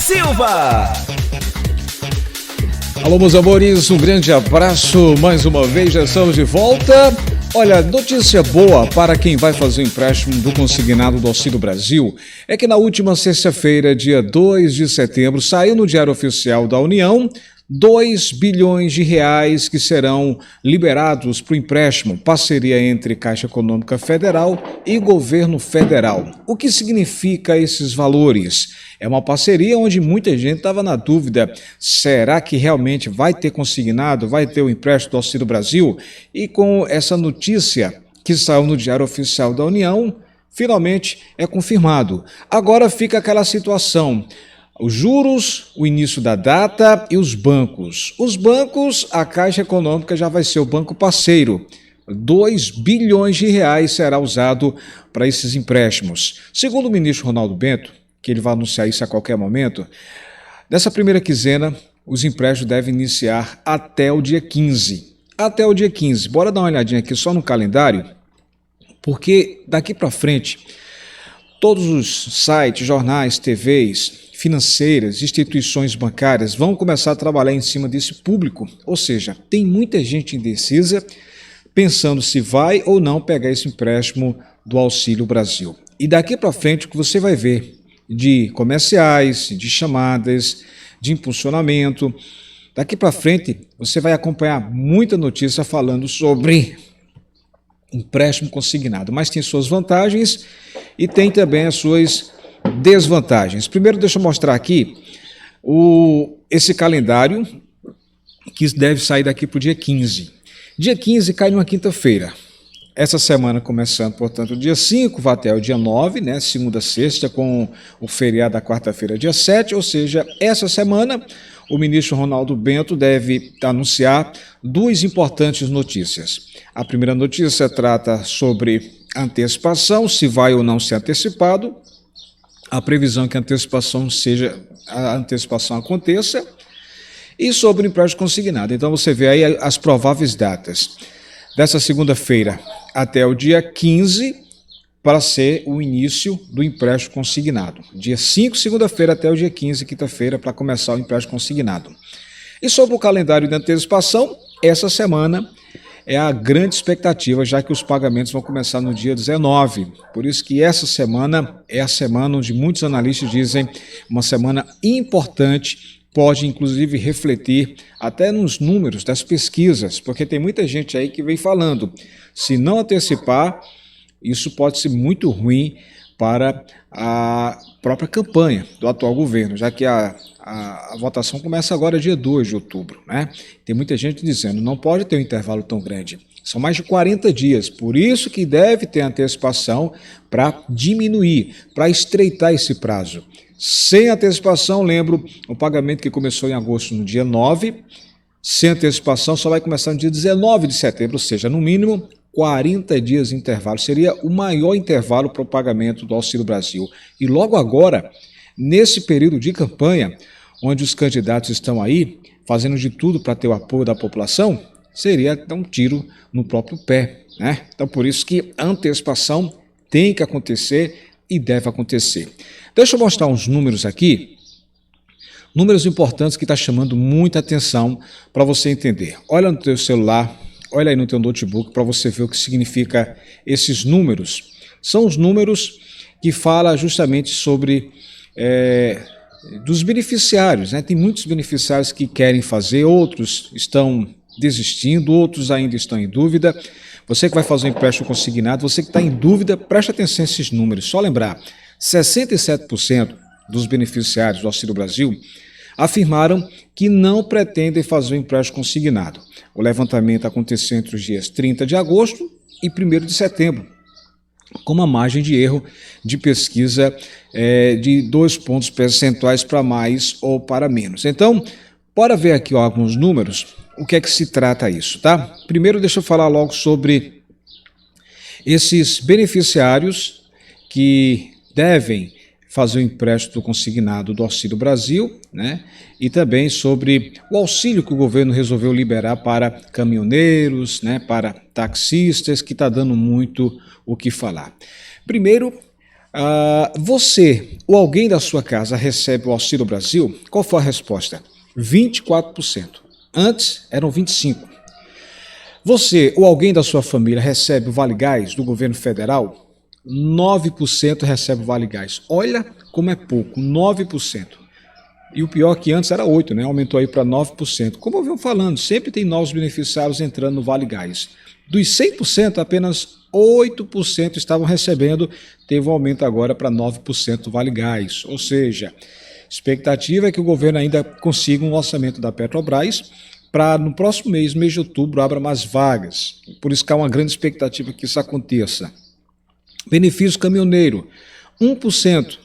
Silva. Alô, meus amores, um grande abraço, mais uma vez já estamos de volta. Olha, notícia boa para quem vai fazer o empréstimo do consignado do Auxílio Brasil é que na última sexta-feira, dia 2 de setembro, saiu no Diário Oficial da União 2 bilhões de reais que serão liberados para o empréstimo, parceria entre Caixa Econômica Federal e Governo Federal. O que significa esses valores? É uma parceria onde muita gente estava na dúvida, será que realmente vai ter consignado, vai ter o empréstimo do Auxílio Brasil? E com essa notícia que saiu no Diário Oficial da União, finalmente é confirmado. Agora fica aquela situação, os juros, o início da data e os bancos. Os bancos, a Caixa Econômica já vai ser o banco parceiro. 2 bilhões de reais será usado para esses empréstimos. Segundo o ministro Ronaldo Bento, que ele vai anunciar isso a qualquer momento, nessa primeira quinzena, os empréstimos devem iniciar até o dia 15. Até o dia 15. Bora dar uma olhadinha aqui só no calendário, porque daqui para frente, todos os sites, jornais, TVs, financeiras, instituições bancárias vão começar a trabalhar em cima desse público. Ou seja, tem muita gente indecisa pensando se vai ou não pegar esse empréstimo do Auxílio Brasil. E daqui para frente o que você vai ver de comerciais, de chamadas, de impulsionamento, daqui para frente você vai acompanhar muita notícia falando sobre empréstimo consignado, mas tem suas vantagens e tem também as suas desvantagens. Primeiro, deixa eu mostrar aqui esse calendário que deve sair daqui para o dia 15. Dia 15 cai numa quinta-feira. Essa semana começando, portanto, dia 5, vai até o dia 9, né, segunda, sexta, com o feriado da quarta-feira, dia 7, ou seja, essa semana o ministro Ronaldo Bento deve anunciar duas importantes notícias. A primeira notícia trata sobre antecipação, se vai ou não ser antecipado, a previsão que a antecipação aconteça, e sobre o empréstimo consignado. Então você vê aí as prováveis datas. Dessa segunda-feira até o dia 15, para ser o início do empréstimo consignado. Dia 5, segunda-feira, até o dia 15, quinta-feira, para começar o empréstimo consignado. E sobre o calendário de antecipação, essa semana é a grande expectativa, já que os pagamentos vão começar no dia 19. Por isso que essa semana é a semana onde muitos analistas dizem uma semana importante, pode inclusive refletir até nos números das pesquisas, porque tem muita gente aí que vem falando, se não antecipar, isso pode ser muito ruim para a própria campanha do atual governo, já que a votação começa agora dia 2 de outubro, né? Tem muita gente dizendo, não pode ter um intervalo tão grande. São mais de 40 dias, por isso que deve ter antecipação para diminuir, para estreitar esse prazo. Sem antecipação, lembro, o pagamento que começou em agosto no dia 9, sem antecipação só vai começar no dia 19 de setembro, ou seja, no mínimo 40 dias de intervalo. Seria o maior intervalo para o pagamento do Auxílio Brasil. E logo agora, nesse período de campanha, onde os candidatos estão aí fazendo de tudo para ter o apoio da população, seria dar um tiro no próprio pé, né? Então, por isso que a antecipação tem que acontecer e deve acontecer. Deixa eu mostrar uns números aqui, números importantes que está chamando muita atenção para você entender. Olha no teu celular, olha aí no teu notebook para você ver o que significa esses números. São os números que falam justamente sobre dos beneficiários, né? Tem muitos beneficiários que querem fazer, outros estão desistindo, outros ainda estão em dúvida. Você que vai fazer um empréstimo consignado, você que está em dúvida, preste atenção a esses números. Só lembrar, 67% dos beneficiários do Auxílio Brasil afirmaram que não pretendem fazer o empréstimo consignado. O levantamento aconteceu entre os dias 30 de agosto e 1º de setembro, com uma margem de erro de pesquisa de 2 pontos percentuais para mais ou para menos. Então, bora ver aqui alguns números, o que é que se trata isso, tá? Primeiro, deixa eu falar logo sobre esses beneficiários que devem fazer o empréstimo consignado do Auxílio Brasil, né? E também sobre o auxílio que o governo resolveu liberar para caminhoneiros, né? Para taxistas, que está dando muito o que falar. Primeiro, Você ou alguém da sua casa recebe o Auxílio Brasil? Qual foi a resposta? 24%. Antes eram 25%. Você ou alguém da sua família recebe o Vale Gás do governo federal? 9% recebe o Vale Gás. Olha como é pouco, 9%. E o pior é que antes era 8%, né? Aumentou aí para 9%. Como eu venho falando, sempre tem novos beneficiários entrando no Vale Gás. Dos 100%, apenas 8% estavam recebendo, teve um aumento agora para 9% do Vale Gás. Ou seja, expectativa é que o governo ainda consiga um orçamento da Petrobras para no próximo mês, mês de outubro, abra mais vagas. Por isso que há uma grande expectativa que isso aconteça. Benefício caminhoneiro, 1%,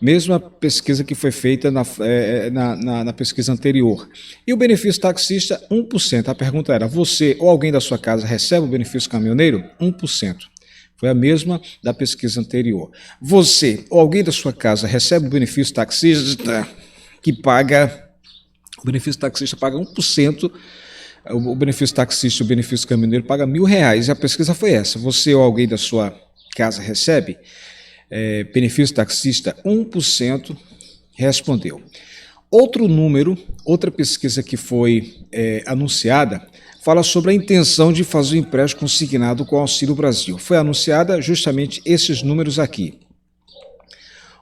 mesma pesquisa que foi feita na pesquisa anterior. E o benefício taxista, 1%. A pergunta era, você ou alguém da sua casa recebe o benefício caminhoneiro? 1%. Foi a mesma da pesquisa anterior. Você ou alguém da sua casa recebe o benefício taxista, que paga... O benefício taxista paga 1%, o benefício taxista e o benefício caminhoneiro paga R$1.000, e a pesquisa foi essa. Você ou alguém da sua casa recebe benefício taxista? 1% respondeu. Outro número, outra pesquisa que foi anunciada, fala sobre a intenção de fazer o empréstimo consignado com o Auxílio Brasil. Foi anunciada justamente esses números aqui.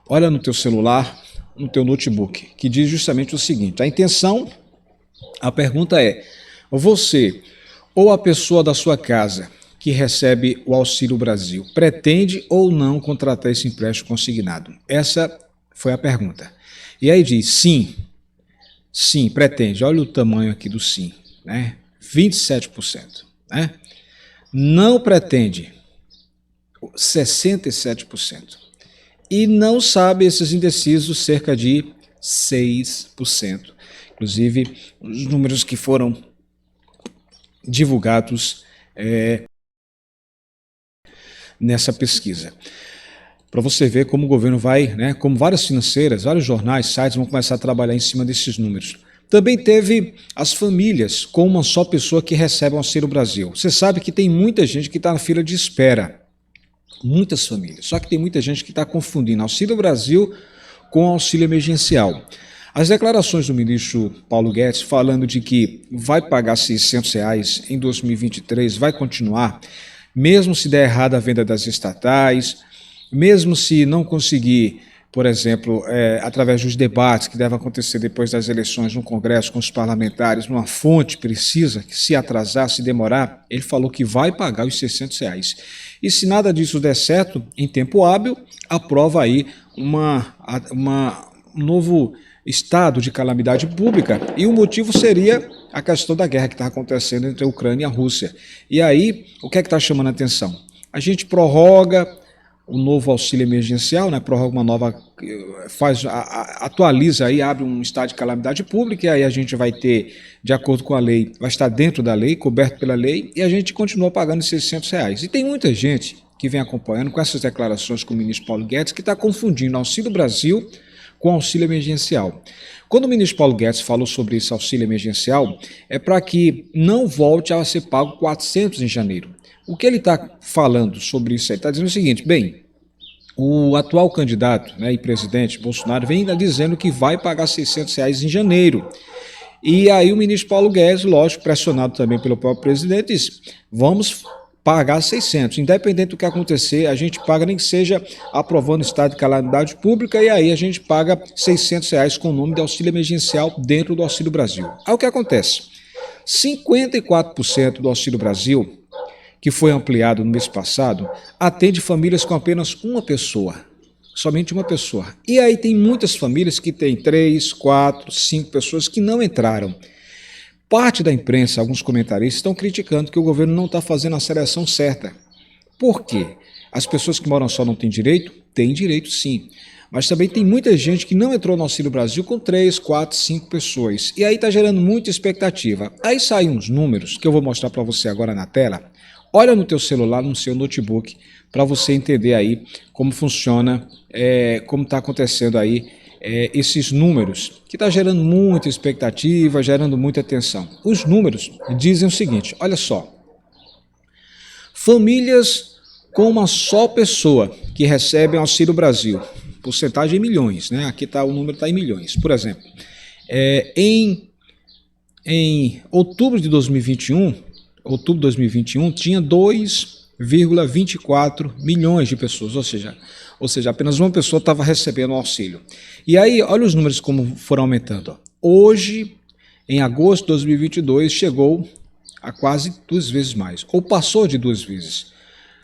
Olha no teu celular, no teu notebook, que diz justamente o seguinte: a intenção, a pergunta é, você ou a pessoa da sua casa que recebe o Auxílio Brasil pretende ou não contratar esse empréstimo consignado? Essa foi a pergunta. E aí diz sim, pretende. Olha o tamanho aqui do sim, né? 27%. Né? Não pretende, 67%. E não sabe, esses indecisos, cerca de 6%. Inclusive, os números que foram divulgados nessa pesquisa. Para você ver como o governo vai, né, como várias financeiras, vários jornais, sites vão começar a trabalhar em cima desses números. Também teve as famílias com uma só pessoa que recebe o Auxílio Brasil. Você sabe que tem muita gente que está na fila de espera. Muitas famílias. Só que tem muita gente que está confundindo Auxílio Brasil com auxílio emergencial. As declarações do ministro Paulo Guedes falando de que vai pagar R$600 em 2023, vai continuar, mesmo se der errado a venda das estatais, mesmo se não conseguir, por exemplo, através dos debates que devem acontecer depois das eleições no Congresso com os parlamentares, numa fonte precisa, que se atrasar, se demorar, ele falou que vai pagar os R$600. E se nada disso der certo, em tempo hábil, aprova aí um novo estado de calamidade pública, e o motivo seria a questão da guerra que está acontecendo entre a Ucrânia e a Rússia. E aí, o que é que está chamando a atenção? A gente prorroga o novo auxílio emergencial, né? Prorroga uma nova, atualiza aí, abre um estado de calamidade pública, e aí a gente vai ter, de acordo com a lei, vai estar dentro da lei, coberto pela lei, e a gente continua pagando R$600. E tem muita gente que vem acompanhando com essas declarações com o ministro Paulo Guedes que está confundindo Auxílio Brasil com auxílio emergencial. Quando o ministro Paulo Guedes falou sobre esse auxílio emergencial, é para que não volte a ser pago 400 em janeiro. O que ele está falando sobre isso aí? Está dizendo o seguinte, bem, o atual candidato, né, e presidente Bolsonaro vem ainda dizendo que vai pagar R$600 em janeiro. E aí o ministro Paulo Guedes, lógico, pressionado também pelo próprio presidente, disse, vamos pagar 600, independente do que acontecer, a gente paga, nem que seja aprovando o estado de calamidade pública, e aí a gente paga R$600 com o nome de auxílio emergencial dentro do Auxílio Brasil. Aí o que acontece? 54% do Auxílio Brasil, que foi ampliado no mês passado, atende famílias com apenas uma pessoa, somente uma pessoa. E aí tem muitas famílias que têm 3, 4, 5 pessoas que não entraram. Parte da imprensa, alguns comentaristas, estão criticando que o governo não está fazendo a seleção certa. Por quê? As pessoas que moram só não têm direito? Têm direito sim. Mas também tem muita gente que não entrou no Auxílio Brasil com 3, 4, 5 pessoas. E aí está gerando muita expectativa. Aí saem uns números que eu vou mostrar para você agora na tela. Olha no teu celular, no seu notebook, para você entender aí como funciona, como está acontecendo aí esses números, que está gerando muita expectativa, gerando muita atenção. Os números dizem o seguinte, olha só, famílias com uma só pessoa que recebe Auxílio Brasil, porcentagem em milhões, né? Aqui tá, o número está em milhões. Por exemplo, em outubro de 2021, tinha 2,24 milhões de pessoas, ou seja, apenas uma pessoa estava recebendo o auxílio. E aí, olha os números como foram aumentando. Hoje, em agosto de 2022, chegou a quase 2 vezes mais, ou passou de 2 vezes.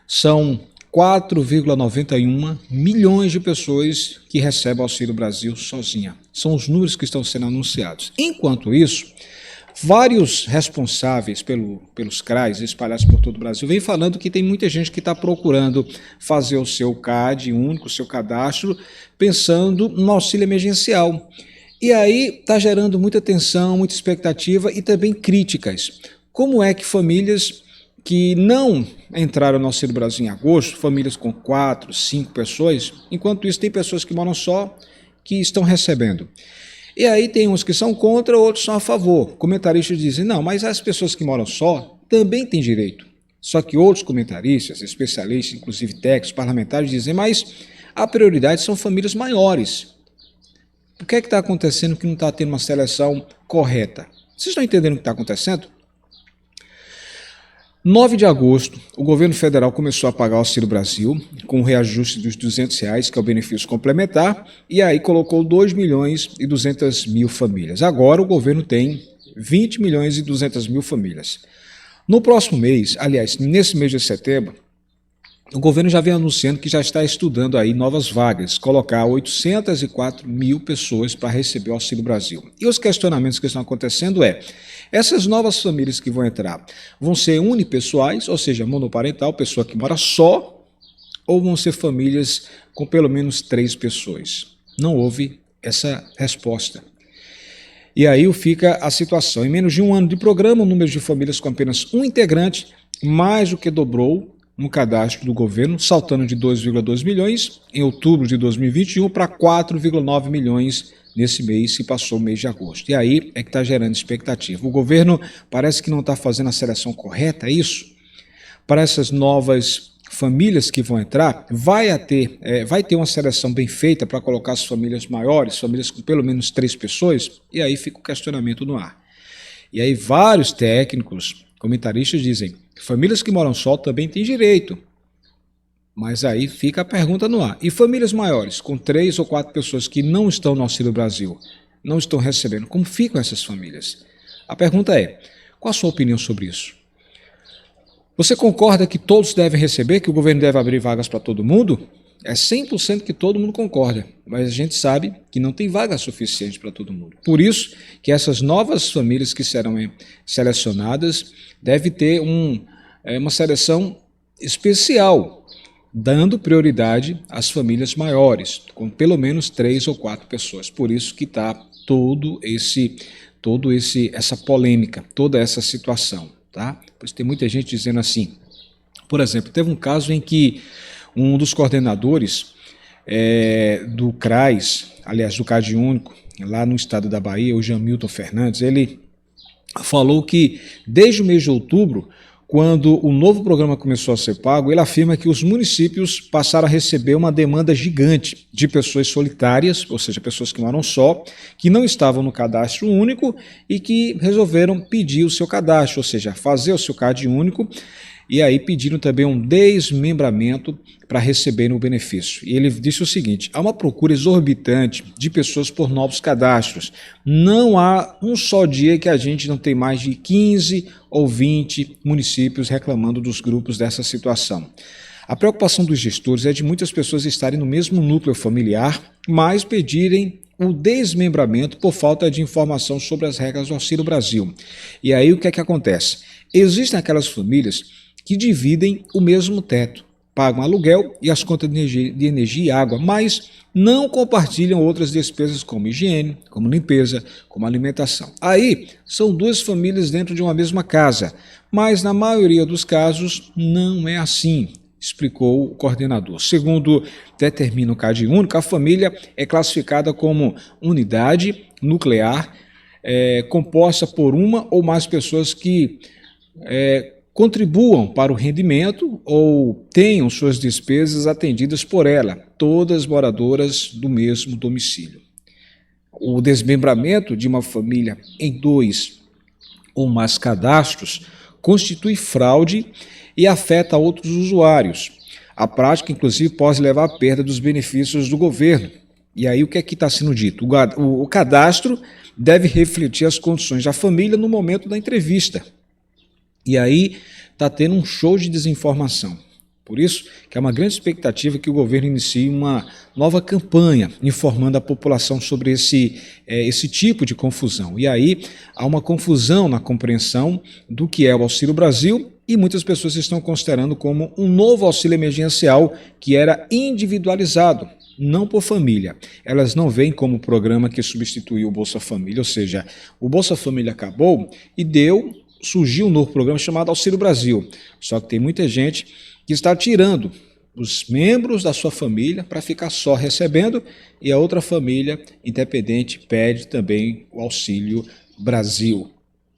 São 4,91 milhões de pessoas que recebem o Auxílio Brasil sozinha. São os números que estão sendo anunciados. Enquanto isso, vários responsáveis pelos CRAs espalhados por todo o Brasil vêm falando que tem muita gente que está procurando fazer o seu CAD único, o seu cadastro, pensando no auxílio emergencial. E aí está gerando muita tensão, muita expectativa e também críticas. Como é que famílias que não entraram no Auxílio Brasil em agosto, famílias com 4, 5 pessoas, enquanto isso tem pessoas que moram só, que estão recebendo. E aí tem uns que são contra, outros são a favor. Comentaristas dizem, não, mas as pessoas que moram só também têm direito. Só que outros comentaristas, especialistas, inclusive técnicos, parlamentares, dizem, mas a prioridade são famílias maiores. O que é que está acontecendo que não está tendo uma seleção correta? Vocês estão entendendo o que está acontecendo? 9 de agosto, o governo federal começou a pagar o Auxílio Brasil, com o reajuste dos R$200, que é o benefício complementar, e aí colocou 2.200.000 famílias. Agora o governo tem 20.200.000 famílias. No próximo mês, aliás, nesse mês de setembro, o governo já vem anunciando que já está estudando aí novas vagas, colocar 804.000 pessoas para receber o Auxílio Brasil. E os questionamentos que estão acontecendo essas novas famílias que vão entrar vão ser unipessoais, ou seja, monoparental, pessoa que mora só, ou vão ser famílias com pelo menos 3 pessoas? Não houve essa resposta. E aí fica a situação. Em menos de um ano de programa, o número de famílias com apenas um integrante mais do que dobrou no cadastro do governo, saltando de 2,2 milhões em outubro de 2021 para 4,9 milhões nesse mês que passou o mês de agosto. E aí é que está gerando expectativa. O governo parece que não está fazendo a seleção correta, é isso? Para essas novas famílias que vão entrar, vai ter uma seleção bem feita para colocar as famílias maiores, famílias com pelo menos 3 pessoas, e aí fica o questionamento no ar. E aí vários técnicos, comentaristas dizem, famílias que moram só também têm direito. Mas aí fica a pergunta no ar. E famílias maiores, com 3 ou 4 pessoas que não estão no Auxílio Brasil, não estão recebendo, como ficam essas famílias? A pergunta é, qual a sua opinião sobre isso? Você concorda que todos devem receber, que o governo deve abrir vagas para todo mundo? É 100% que todo mundo concorda, mas a gente sabe que não tem vaga suficiente para todo mundo. Por isso que essas novas famílias que serão selecionadas devem ter uma seleção especial, dando prioridade às famílias maiores, com pelo menos 3 ou 4 pessoas. Por isso que está essa polêmica, toda essa situação. Tá? Pois tem muita gente dizendo assim. Por exemplo, teve um caso em que um dos coordenadores do CRAS, aliás, do CAD único, lá no estado da Bahia, o Jamilton Fernandes, ele falou que desde o mês de outubro, quando o novo programa começou a ser pago, ele afirma que os municípios passaram a receber uma demanda gigante de pessoas solitárias, ou seja, pessoas que moram só, que não estavam no cadastro único e que resolveram pedir o seu cadastro, ou seja, fazer o seu CAD único, e aí pediram também um desmembramento para receberem o benefício. E ele disse o seguinte, há uma procura exorbitante de pessoas por novos cadastros. Não há um só dia que a gente não tem mais de 15 ou 20 municípios reclamando dos grupos dessa situação. A preocupação dos gestores é de muitas pessoas estarem no mesmo núcleo familiar, mas pedirem o desmembramento por falta de informação sobre as regras do Auxílio Brasil. E aí o que é que acontece? Existem aquelas famílias que dividem o mesmo teto, pagam aluguel e as contas de energia e água, mas não compartilham outras despesas como higiene, como limpeza, como alimentação. Aí são 2 famílias dentro de uma mesma casa, mas na maioria dos casos não é assim, explicou o coordenador. Segundo determina o CAD único, a família é classificada como unidade nuclear composta por uma ou mais pessoas que contribuam para o rendimento ou tenham suas despesas atendidas por ela, todas moradoras do mesmo domicílio. O desmembramento de uma família em 2 ou mais cadastros constitui fraude e afeta outros usuários. A prática, inclusive, pode levar à perda dos benefícios do governo. E aí o que aqui está sendo dito? O cadastro deve refletir as condições da família no momento da entrevista. E aí está tendo um show de desinformação. Por isso que é uma grande expectativa que o governo inicie uma nova campanha informando a população sobre esse tipo de confusão. E aí há uma confusão na compreensão do que é o Auxílio Brasil e muitas pessoas estão considerando como um novo auxílio emergencial que era individualizado, não por família. Elas não veem como o programa que substituiu o Bolsa Família, ou seja, o Bolsa Família acabou e surgiu um novo programa chamado Auxílio Brasil. Só que tem muita gente que está tirando os membros da sua família para ficar só recebendo e a outra família independente pede também o Auxílio Brasil.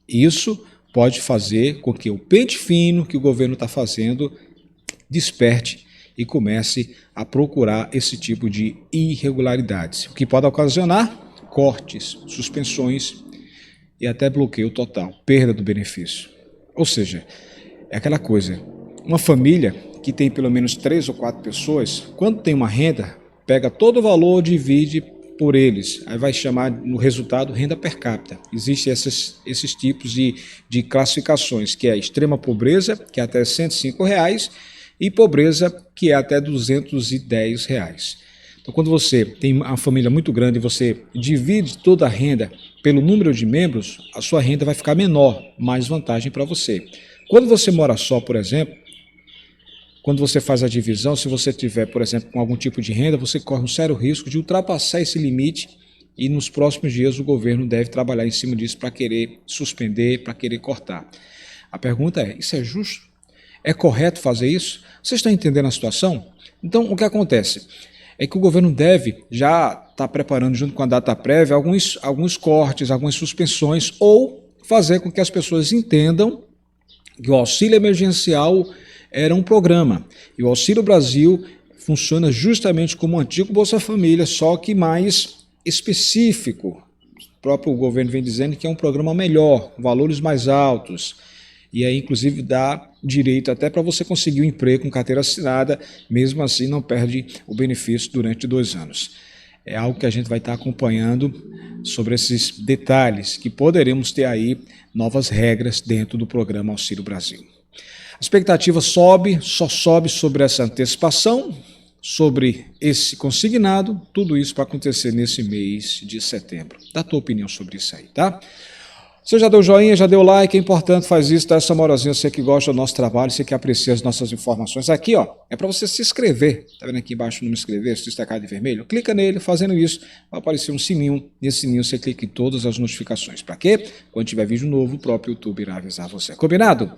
Isso pode fazer com que o pente fino que o governo está fazendo desperte e comece a procurar esse tipo de irregularidades, o que pode ocasionar cortes, suspensões e até bloqueio total, perda do benefício. Ou seja, é aquela coisa, uma família que tem pelo menos 3 ou 4 pessoas, quando tem uma renda, pega todo o valor, divide por eles, aí vai chamar no resultado renda per capita. Existem esses tipos de classificações, que é extrema pobreza, que é até R$105, e pobreza, que é até R$210. Então, quando você tem uma família muito grande e você divide toda a renda pelo número de membros, a sua renda vai ficar menor, mais vantagem para você. Quando você mora só, por exemplo, quando você faz a divisão, se você tiver, por exemplo, com algum tipo de renda, você corre um sério risco de ultrapassar esse limite e nos próximos dias o governo deve trabalhar em cima disso para querer suspender, para querer cortar. A pergunta é, isso é justo? É correto fazer isso? Vocês estão entendendo a situação? Então, o que acontece é que o governo deve já estar preparando, junto com a data prévia, alguns cortes, algumas suspensões, ou fazer com que as pessoas entendam que o auxílio emergencial era um programa. E o Auxílio Brasil funciona justamente como o antigo Bolsa Família, só que mais específico. O próprio governo vem dizendo que é um programa melhor, valores mais altos. E aí, inclusive, dá direito até para você conseguir um emprego com carteira assinada, mesmo assim não perde o benefício durante 2 anos. É algo que a gente vai estar acompanhando sobre esses detalhes, que poderemos ter aí novas regras dentro do programa Auxílio Brasil. A expectativa só sobe sobre essa antecipação, sobre esse consignado, tudo isso para acontecer nesse mês de setembro. Dá a tua opinião sobre isso aí, tá? Você já deu joinha, já deu like, é importante, faz isso, dá essa moralzinha, você que gosta do nosso trabalho, você que aprecia as nossas informações. Aqui, ó, é para você se inscrever, tá vendo aqui embaixo o nome inscrever, se destacado de vermelho? Clica nele, fazendo isso, vai aparecer um sininho, nesse sininho você clica em todas as notificações. Para quê? Quando tiver vídeo novo, o próprio YouTube irá avisar você. Combinado?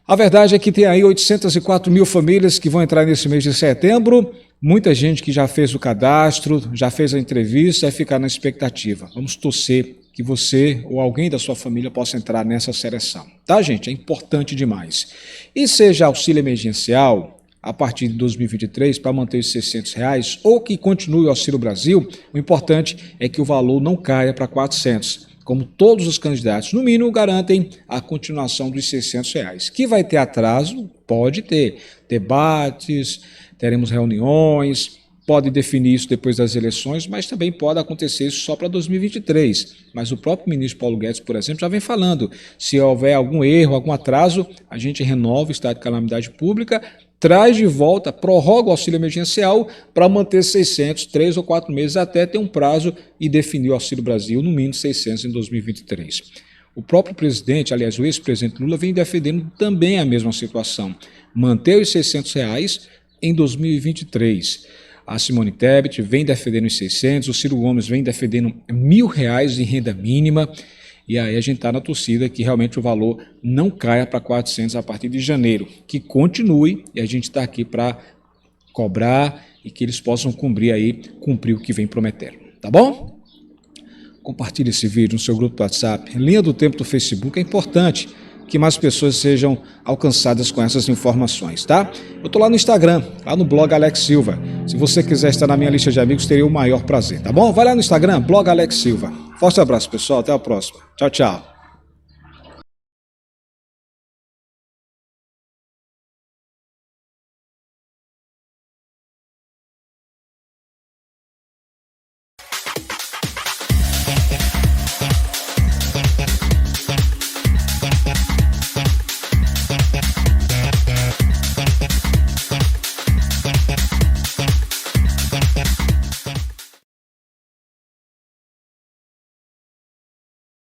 A verdade é que tem aí 804 mil famílias que vão entrar nesse mês de setembro, muita gente que já fez o cadastro, já fez a entrevista, vai ficar na expectativa. Vamos torcer que você ou alguém da sua família possa entrar nessa seleção. Tá, gente? É importante demais. E seja auxílio emergencial a partir de 2023 para manter os R$600, ou que continue o Auxílio Brasil, o importante é que o valor não caia para R$400. Como todos os candidatos, no mínimo, garantem a continuação dos R$600. Que vai ter atraso? Pode ter. Debates, teremos reuniões, pode definir isso depois das eleições, mas também pode acontecer isso só para 2023. Mas o próprio ministro Paulo Guedes, por exemplo, já vem falando, se houver algum erro, algum atraso, a gente renova o estado de calamidade pública, traz de volta, prorroga o auxílio emergencial para manter 600, 3 ou 4 meses, até ter um prazo e definir o Auxílio Brasil no mínimo 600 em 2023. O próprio presidente, aliás, o ex-presidente Lula, vem defendendo também a mesma situação, manter os R$600 em 2023. A Simone Tebet vem defendendo os 600, o Ciro Gomes vem defendendo R$1.000 em renda mínima, e aí a gente está na torcida que realmente o valor não caia para 400 a partir de janeiro, que continue, e a gente está aqui para cobrar e que eles possam cumprir o que vem prometendo, tá bom? Compartilhe esse vídeo no seu grupo do WhatsApp, linha do tempo do Facebook, é importante que mais pessoas sejam alcançadas com essas informações, tá? Eu tô lá no Instagram, lá no blog Alex Silva. Se você quiser estar na minha lista de amigos, teria o maior prazer, tá bom? Vai lá no Instagram, blog Alex Silva. Forte abraço, pessoal. Até a próxima. Tchau, tchau.